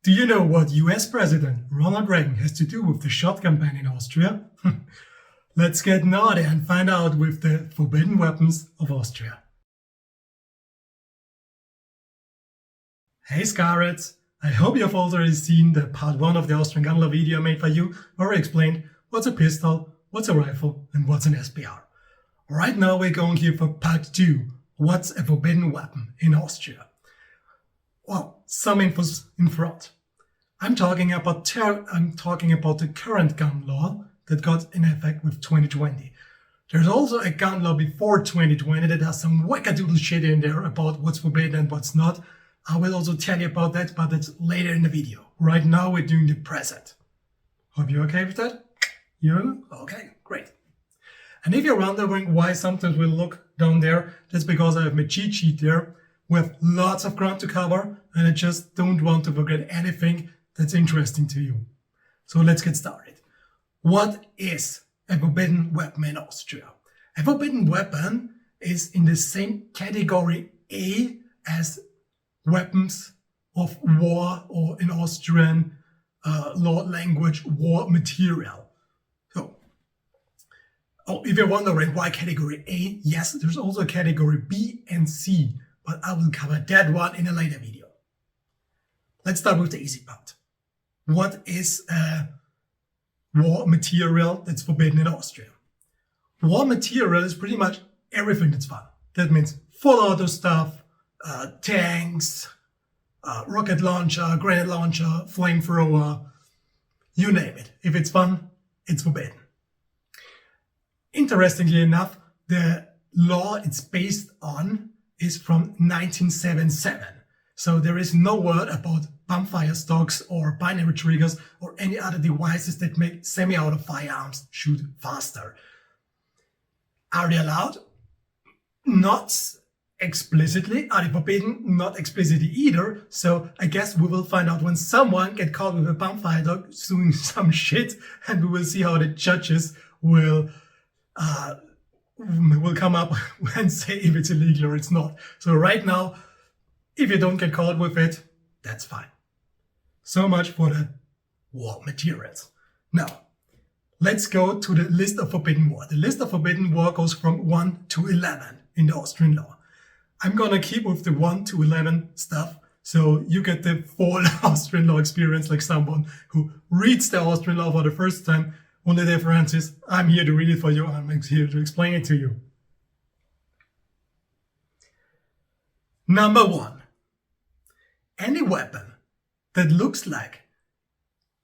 Do you know what US President Ronald Reagan has to do with the shotgun ban in Austria? Let's get naughty and find out with the forbidden weapons of Austria. Hey Scarrets! I hope you've already seen the part 1 of the Austrian gun law video I made for you, where I explained what's a pistol, what's a rifle and what's an SPR. Right now we're going here for part 2, what's a forbidden weapon in Austria. Well, some info's in front. I'm talking about the current gun law that got in effect with 2020. There's also a gun law before 2020 that has some wackadoodle shit in there about what's forbidden and what's not. I will also tell you about that, but that's later in the video. Right now we're doing the present. Hope you're okay with that? You? Okay, great. And if you're wondering why sometimes we'll look down there, that's because I have my cheat sheet there with lots of ground to cover and I just don't want to forget anything that's interesting to you. So let's get started. What is a forbidden weapon in Austria? A forbidden weapon is in the same category A as weapons of war, or in Austrian law language, war material. So, if you're wondering why category A, yes, there's also a category B and C, but I will cover that one in a later video. Let's start with the easy part. What is a war material that's forbidden in Austria? War material is pretty much everything that's fun. That means full auto stuff, tanks, rocket launcher, grenade launcher, flamethrower, you name it. If it's fun, it's forbidden. Interestingly enough, the law it's based on is from 1977. So there is no word about bumpfire stocks or binary triggers or any other devices that make semi-auto firearms shoot faster. Are they allowed? Not explicitly. Are they forbidden? Not explicitly either. So I guess we will find out when someone gets caught with a bumpfire dog doing some shit, and we will see how the judges will come up and say if it's illegal or it's not. So right now, if you don't get caught with it, that's fine. So much for the war materials. Now, let's go to the list of forbidden war. The list of forbidden war goes from 1 to 11 in the Austrian law. I'm gonna keep with the 1 to 11 stuff, so you get the full Austrian law experience like someone who reads the Austrian law for the first time. Only difference is I'm here to read it for you, I'm here to explain it to you. Number 1. Any weapon that looks like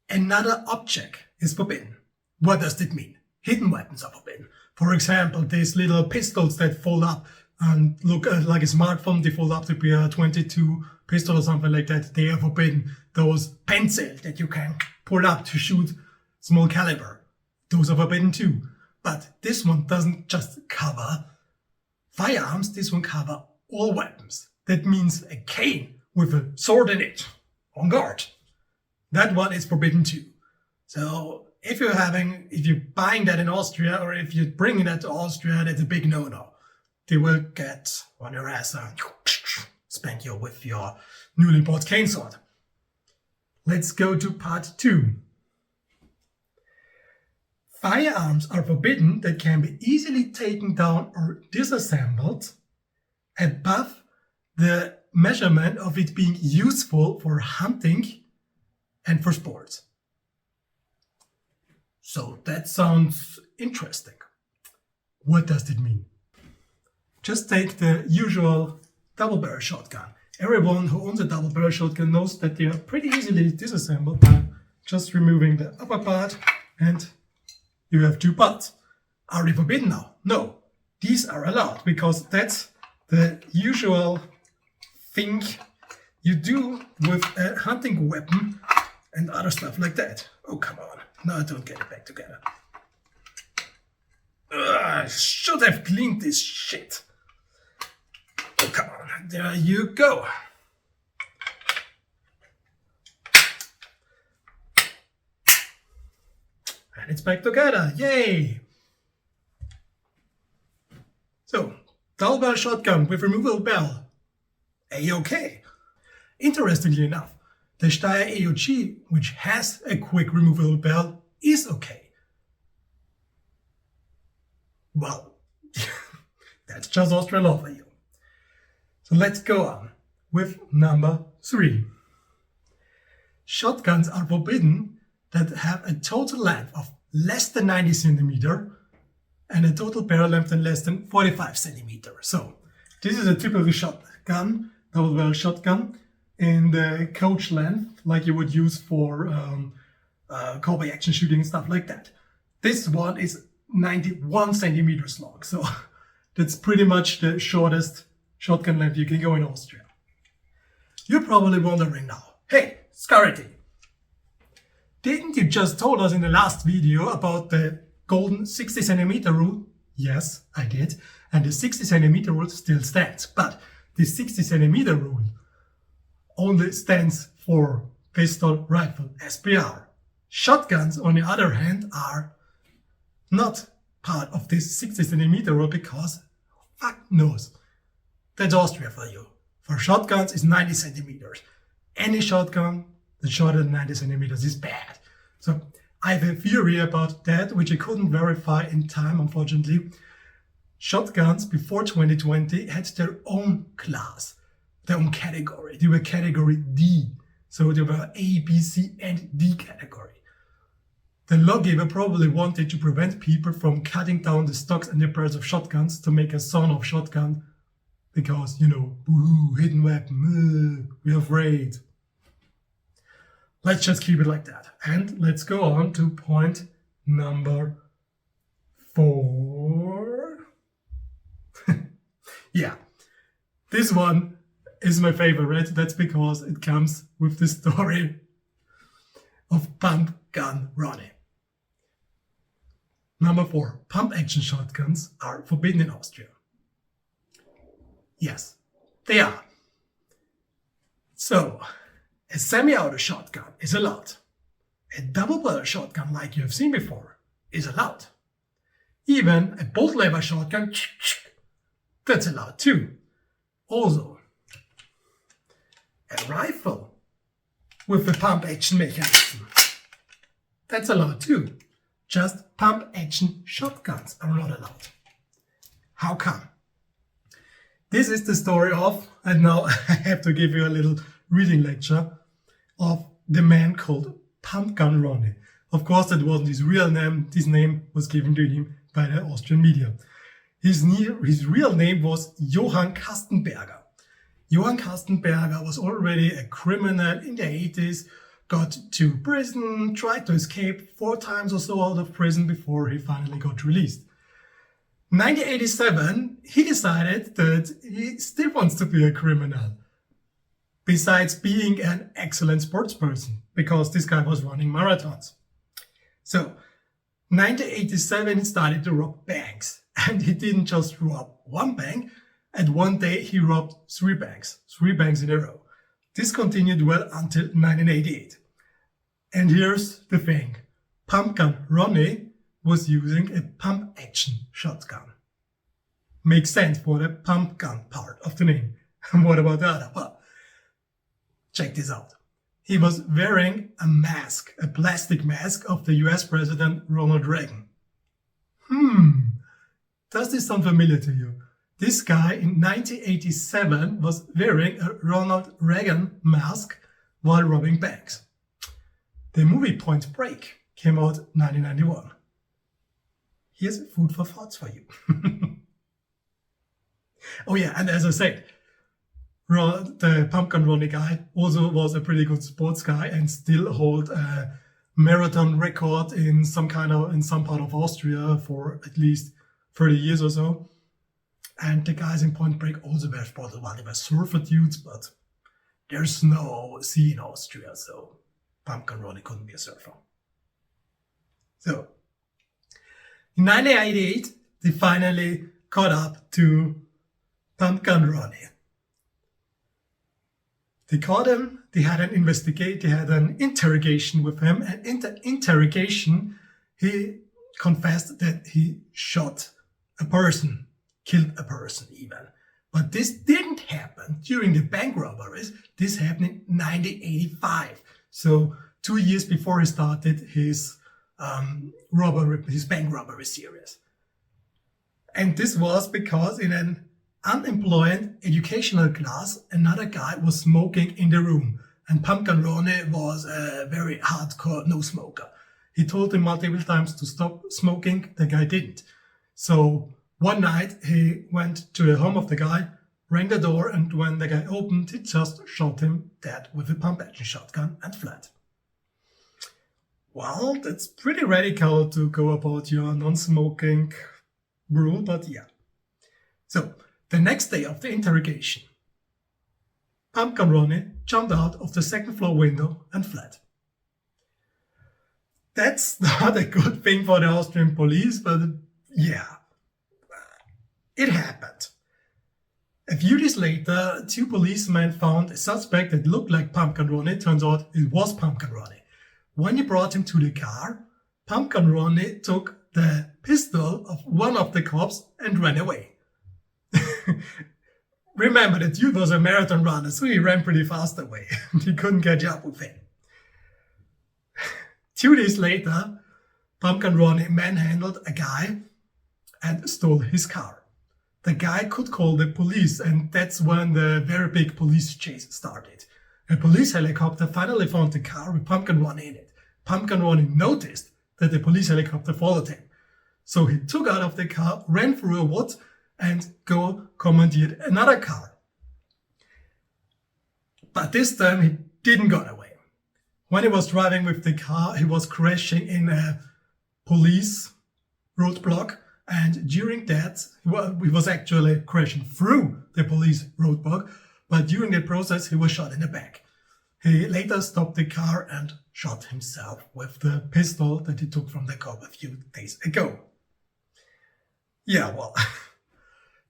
another object is forbidden. What does that mean? Hidden weapons are forbidden. For example, these little pistols that fold up and look like a smartphone, they fold up to be a 22 pistol or something like that. They are forbidden. Those pencils that you can pull up to shoot small caliber, those are forbidden too. But this one doesn't just cover firearms, this one covers all weapons. That means a cane with a sword in it, on guard. That one is forbidden too. So if you're buying that in Austria, or if you're bringing that to Austria, that's a big no-no. They will get on your ass and spank you with your newly bought cane sword. Let's go to part 2. Firearms are forbidden that can be easily taken down or disassembled above the measurement of it being useful for hunting and for sports. So that sounds interesting. What does it mean? Just take the usual double-barrel shotgun. Everyone who owns a double-barrel shotgun knows that they are pretty easily disassembled by just removing the upper part and you have 2 parts. Are they forbidden now? No. These are allowed because that's the usual thing you do with a hunting weapon and other stuff like that. Oh, come on. No, I don't get it back together. I should have cleaned this shit. Oh, come on. There you go. And it's back together. Yay! So, double-barrel shotgun with removable barrel. A-okay. Interestingly enough, The Steyr AOG, which has a quick removable barrel, is okay. Well, that's just Austrian law for you. So let's go on with number 3. Shotguns are forbidden that have a total length of less than 90 centimeter and a total barrel length in less than 45 centimeter. So this is a typical shotgun, double barrel shotgun in the coach length, like you would use for cowboy action shooting and stuff like that. This one is 91 centimeters long, so that's pretty much the shortest shotgun length you can go in Austria. You're probably wondering now, hey, Scarity, didn't you just told us in the last video about the golden 60 centimeter rule? Yes, I did, and the 60 centimeter rule still stands, but the 60 centimeter rule only stands for pistol, rifle, SPR. Shotguns, on the other hand, are not part of this 60 centimeter rule because fuck knows. That's Austria for you. For shotguns, it's 90 centimeters. Any shotgun that's shorter than 90 centimeters is bad. So I have a theory about that, which I couldn't verify in time, unfortunately. Shotguns before 2020 had their own class, their own category. They were category D. So they were A, B, C, and D category. The lawgiver probably wanted to prevent people from cutting down the stocks and the pairs of shotguns to make a son-of shotgun because, you know, boo, hidden weapon, we're afraid. Let's just keep it like that. And let's go on to point number 4. Yeah, this one is my favorite. That's because it comes with the story of Pumpgun Ronnie. Number 4, pump action shotguns are forbidden in Austria. Yes, they are. So, a semi-auto shotgun is allowed. A double barrel shotgun, like you have seen before, is allowed. Even a bolt lever shotgun, that's allowed too. Also, a rifle with a pump action mechanism, that's allowed too. Just pump action shotguns are not allowed. How come? This is the story of, and now I have to give you a little reading lecture, of the man called Pumpgun Ronnie. Of course, that wasn't his real name. This name was given to him by the Austrian media. His real name was Johann Kastenberger. Johann Kastenberger was already a criminal in the 80s, got to prison, tried to escape 4 times or so out of prison before he finally got released. 1987, he decided that he still wants to be a criminal, besides being an excellent sports person, because this guy was running marathons. So, 1987, he started to rob banks, and he didn't just rob one bank. At one day, he robbed 3 banks in a row. This continued well until 1988. And here's the thing. Pumpgun Ronnie was using a pump-action shotgun. Makes sense for the pump gun part of the name. And what about the other? Well, check this out. He was wearing a mask, a plastic mask of the US President Ronald Reagan. Does this sound familiar to you? This guy in 1987 was wearing a Ronald Reagan mask while robbing banks. The movie Point Break came out 1991. Here's food for thoughts for you. Oh yeah, and as I said, the Pumpgun Ronnie guy also was a pretty good sports guy and still hold a marathon record in some part of Austria for at least 30 years or so. And the guys in Point Break also were sports. Well, they were surfer dudes, but there's no sea in Austria, so Pumpgun Ronnie couldn't be a surfer. So, in 1988, they finally caught up to Pumpgun Ronnie. They caught him, they had an interrogation with him, and in the interrogation, he confessed that he shot a person, killed a person even, But this didn't happen during the bank robberies. This happened in 1985. So 2 years before he started his bank robbery series. And this was because in an unemployed educational class, another guy was smoking in the room. And Pumpgun Ronnie was a very hardcore no smoker. He told him multiple times to stop smoking. The guy didn't. So one night he went to the home of the guy, rang the door, and when the guy opened, he just shot him dead with a pump-action shotgun and fled. Well, that's pretty radical to go about your non-smoking rule, but yeah. So, the next day of the interrogation, Pumpgun Ronnie jumped out of the second floor window and fled. That's not a good thing for the Austrian police, but yeah, it happened. A few days later, 2 policemen found a suspect that looked like Pumpgun Ronnie. Turns out it was Pumpgun Ronnie. When you brought him to the car, Pumpgun Ronnie took the pistol of one of the cops and ran away. Remember, the dude was a marathon runner, so he ran pretty fast away. He couldn't catch up with him. 2 days later, Pumpgun Ronnie manhandled a guy and stole his car. The guy could call the police, and that's when the very big police chase started. A police helicopter finally found the car with Pumpgun Ronnie in it. Pumpgun Ronnie noticed that the police helicopter followed him. So he took out of the car, ran through a wood, and commandeered another car. But this time he didn't get away. When he was driving with the car, he was crashing in a police roadblock, and during that, he was actually crashing through the police roadblock, but during the process he was shot in the back. He later stopped the car and shot himself with the pistol that he took from the cop a few days ago. Yeah, well,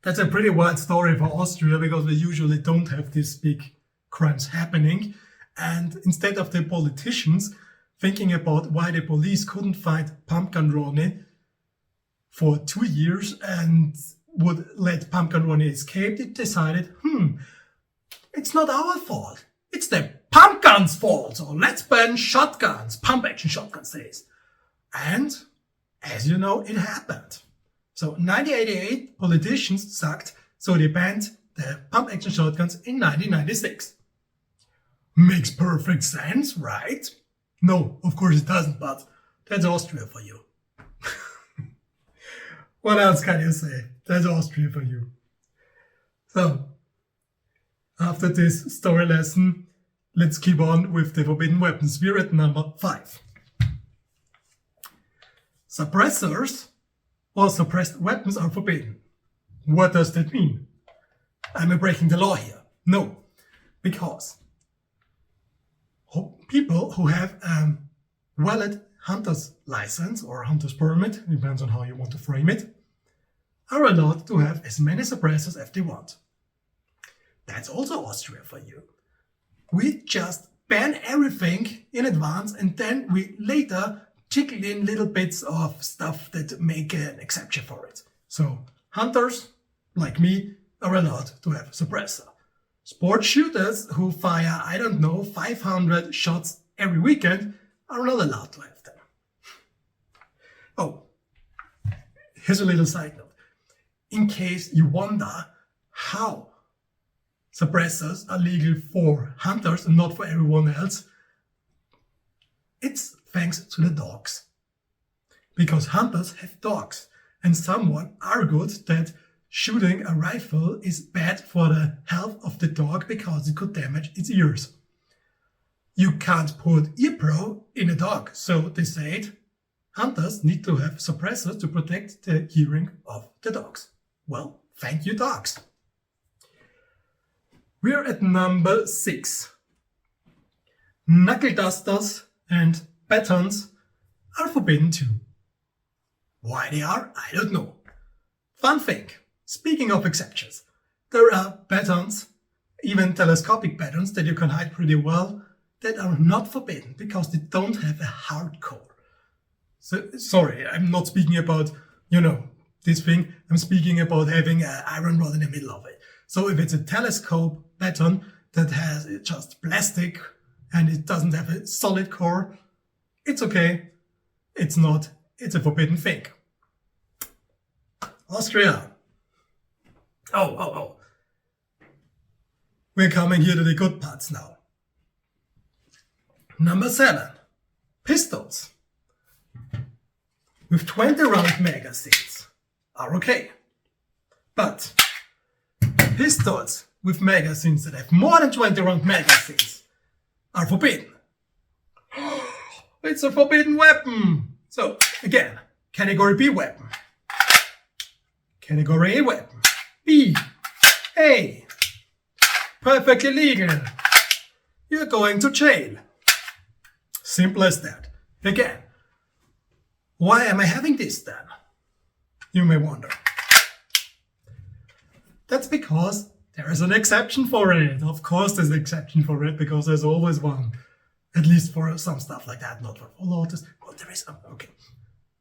that's a pretty wild story for Austria, because we usually don't have these big crimes happening. And instead of the politicians thinking about why the police couldn't find Pumpgun Ronnie for 2 years and would let Pumpgun Ronnie escape, they decided, it's not our fault. It's the pumpgun's fault. So let's ban shotguns, pump-action shotguns days. And as you know, it happened. So 1988, politicians sucked, so they banned the pump-action shotguns in 1996. Makes perfect sense, right? No, of course it doesn't, but that's Austria for you. What else can you say? That's Austria for you. So, after this story lesson, let's keep on with the forbidden weapons. We're at number 5. Suppressors or suppressed weapons are forbidden. What does that mean? Am I breaking the law here? No, because people who have a valid hunter's license or hunter's permit, depends on how you want to frame it, are allowed to have as many suppressors as they want. That's also Austria for you. We just ban everything in advance, and then we later tickle in little bits of stuff that make an exception for it. So hunters, like me, are allowed to have a suppressor. Sport shooters who fire, 500 shots every weekend are not allowed to have them. Oh, here's a little side note. In case you wonder how suppressors are legal for hunters and not for everyone else, it's thanks to the dogs. Because hunters have dogs, and someone argued that shooting a rifle is bad for the health of the dog because it could damage its ears. You can't put ear pro in a dog, so they said hunters need to have suppressors to protect the hearing of the dogs. Well, thank you, dogs. We're at number 6. Knuckle dusters and batons are forbidden too. Why they are, I don't know. Fun thing, speaking of exceptions, there are batons, even telescopic batons that you can hide pretty well, that are not forbidden because they don't have a hard core. So, sorry, I'm not speaking about, this thing. I'm speaking about having an iron rod in the middle of it. So if it's a telescope baton that has just plastic and it doesn't have a solid core, it's okay. It's not. It's a forbidden thing. Austria. Oh. We're coming here to the good parts now. Number 7. Pistols with 20 round magazines are okay. But pistols with magazines that have more than 20 round magazines are forbidden. It's a forbidden weapon. So again, category B weapon. Category A weapon. B. A. Perfectly legal. You're going to jail. Simple as that. Again, why am I having this then? You may wonder. That's because there is an exception for it. Of course there's an exception for it, because there's always one. At least for some stuff like that, not for full autos. But there is, okay.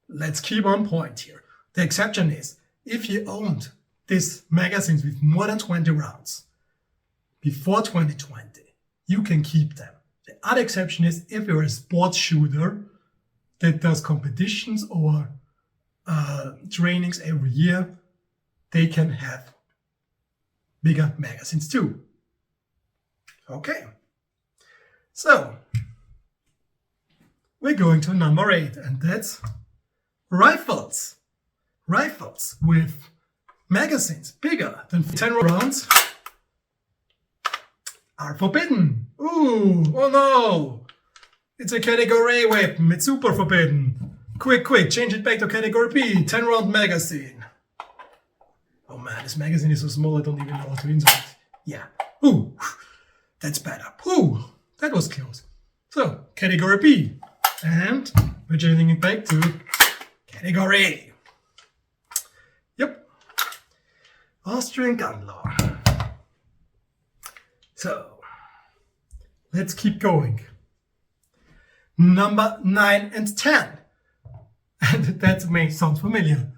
Let's keep on point here. The exception is, if you owned these magazines with more than 20 rounds before 2020, you can keep them. The other exception is if you're a sports shooter that does competitions or trainings every year, they can have bigger magazines too. Okay. So, we're going to number 8, and that's rifles. Rifles with magazines bigger than 10 rounds are forbidden. Ooh, oh no! It's a category A weapon, it's super forbidden. Quick, change it back to category B, 10 round magazine. Oh man, this magazine is so small I don't even know how to insert. Yeah, ooh, that's better. Ooh, that was close. So, category B. And we're changing it back to category A. Yep. Austrian gun law. So, let's keep going. Number 9 and 10. And that may sound familiar.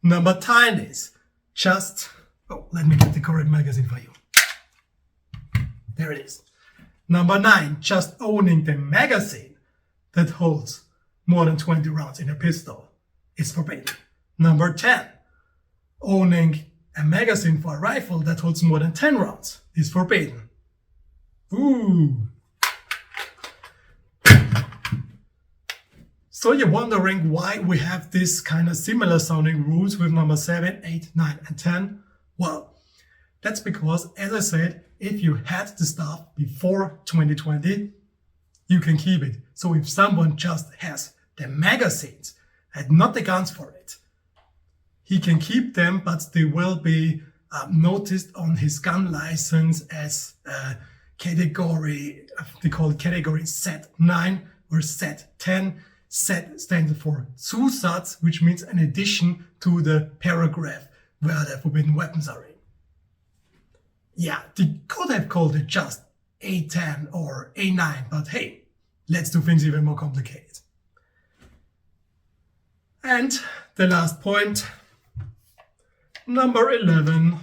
Number 10 is just... Oh, let me get the correct magazine for you. There it is. Number 9, just owning the magazine that holds more than 20 rounds in a pistol is forbidden. Number 10, owning a magazine for a rifle that holds more than 10 rounds is forbidden. Ooh. So you're wondering why we have this kind of similar sounding rules with number 7, 8, 9, and 10? Well, that's because, as I said, if you had the stuff before 2020, you can keep it. So if someone just has the magazines and not the guns for it, he can keep them, but they will be noticed on his gun license as category, they call it category Z9 or Z10. Z stands for Zusatz, which means an addition to the paragraph where the forbidden weapons are in. Yeah, they could have called it just A10 or A9, but hey, let's do things even more complicated. And the last point, number 11,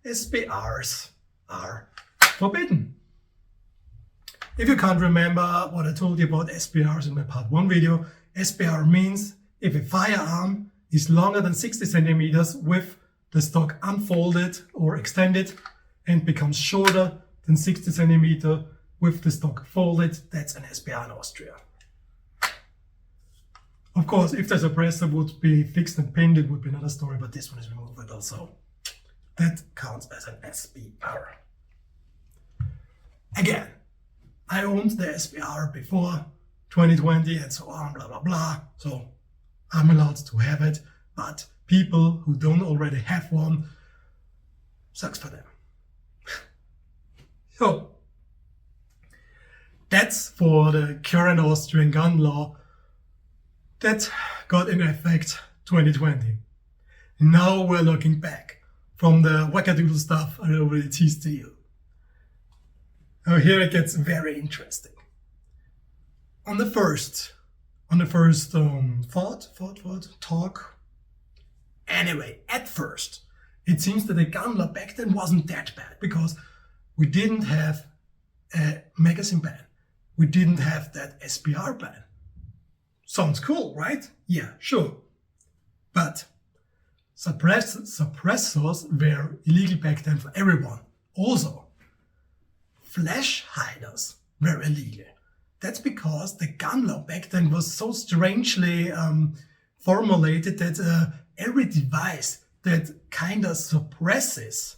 SBRs are forbidden. If you can't remember what I told you about SBRs in my part 1 video, SBR means if a firearm is longer than 60 centimeters with the stock unfolded or extended and becomes shorter than 60 centimeter with the stock folded, that's an SBR in Austria. Of course, if the suppressor would be fixed and pinned, it would be another story, but this one is removable, so that counts as an SBR. Again, I owned the SBR before 2020 and so on, blah, blah, blah, so I'm allowed to have it, but people who don't already have one, sucks for them. So, that's for the current Austrian gun law that got in effect 2020. Now we're looking back from the wackadoodle stuff I already teased to you. Now here it gets very interesting. On the first talk. Anyway, at first, it seems that the gun law back then wasn't that bad because we didn't have a magazine ban. We didn't have that SBR ban. Sounds cool, right? Yeah, sure. But suppressors were illegal back then for everyone. Also, flash hiders were illegal. That's because the gun law back then was so strangely formulated that every device that kind of suppresses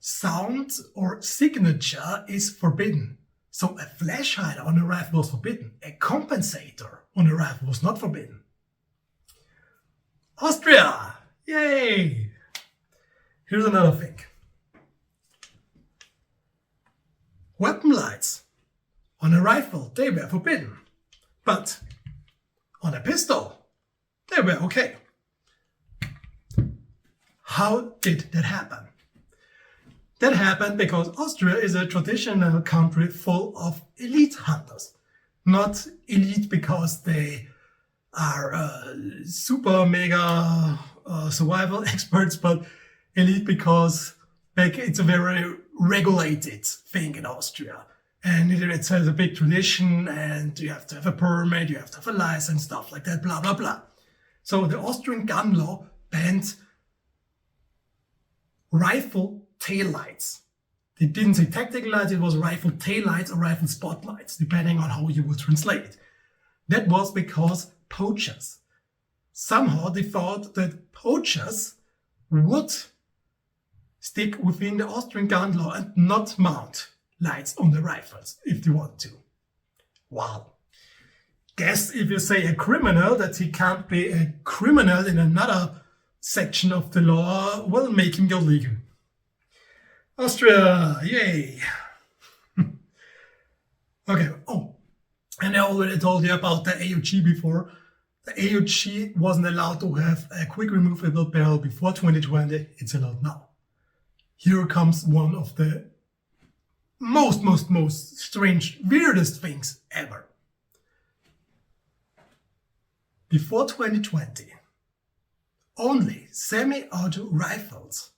sound or signature is forbidden. So a flash hider on a rifle was forbidden. A compensator on a rifle was not forbidden. Austria! Yay! Here's another thing. Weapon lights on a rifle, they were forbidden. But on a pistol, they were okay. How did that happen? That happened because Austria is a traditional country full of elite hunters. Not elite because they are super mega survival experts, but elite because it's a very regulated thing in Austria. And it has a big tradition, and you have to have a permit, you have to have a license, stuff like that, blah, blah, blah. So the Austrian gun law banned rifle taillights. They didn't say tactical lights, it was rifle taillights or rifle spotlights, depending on how you would translate it. That was because poachers. Somehow they thought that poachers would stick within the Austrian gun law and not mount lights on the rifles if they want to. Wow. Guess if you say a criminal that he can't be a criminal in another section of the law, will make him go legal. Austria, yay! Okay, oh, and I already told you about the AUG before. The AUG wasn't allowed to have a quick removable barrel before 2020, it's allowed now. Here comes one of the most strange, weirdest things ever. Before 2020, only semi-auto rifles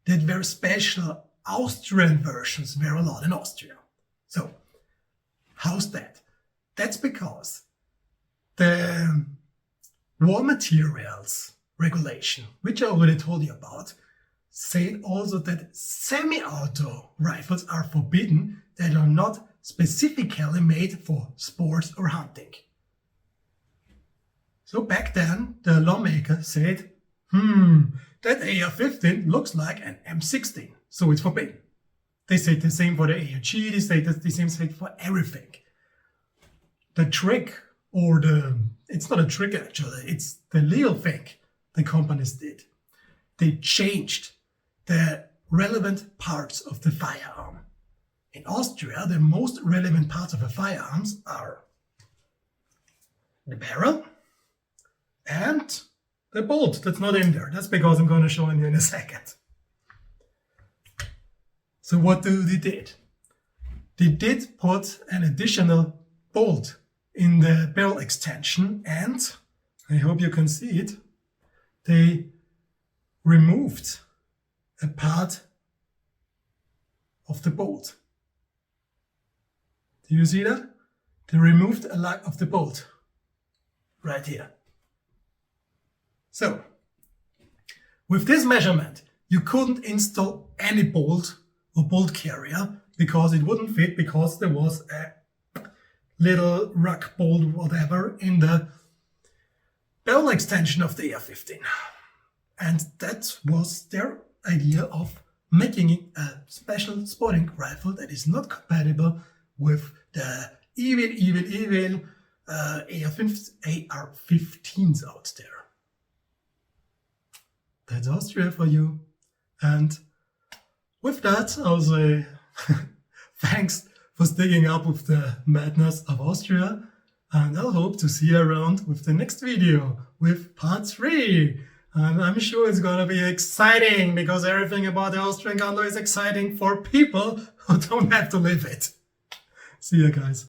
that were special Austrian versions were allowed in Austria. So, how's that? That's because the war materials regulation, which I already told you about, say also that semi-auto rifles are forbidden that are not specifically made for sports or hunting. So back then, the lawmaker said, that AR-15 looks like an M16, so it's forbidden. They said the same for the AUG, they said the same thing for everything. The trick, or it's not a trick actually, it's the legal thing the companies did. They changed the relevant parts of the firearm. In Austria, the most relevant parts of a firearms are the barrel and the bolt. That's not in there. That's because I'm going to show you in a second. So what they did? They did put an additional bolt in the barrel extension, and I hope you can see it. They removed a part of the bolt. Do you see that? They removed a leg of the bolt right here. So, with this measurement, you couldn't install any bolt or bolt carrier because it wouldn't fit, because there was a little rock bolt, whatever, in the barrel extension of the AR-15. And that was their idea of making a special sporting rifle that is not compatible with the evil AR-15s out there. That's Austria for you. And with that, I'll say thanks for sticking up with the madness of Austria. And I'll hope to see you around with the next video with part 3. And I'm sure it's gonna be exciting, because everything about the Austrian gun law is exciting for people who don't have to live it. See you guys.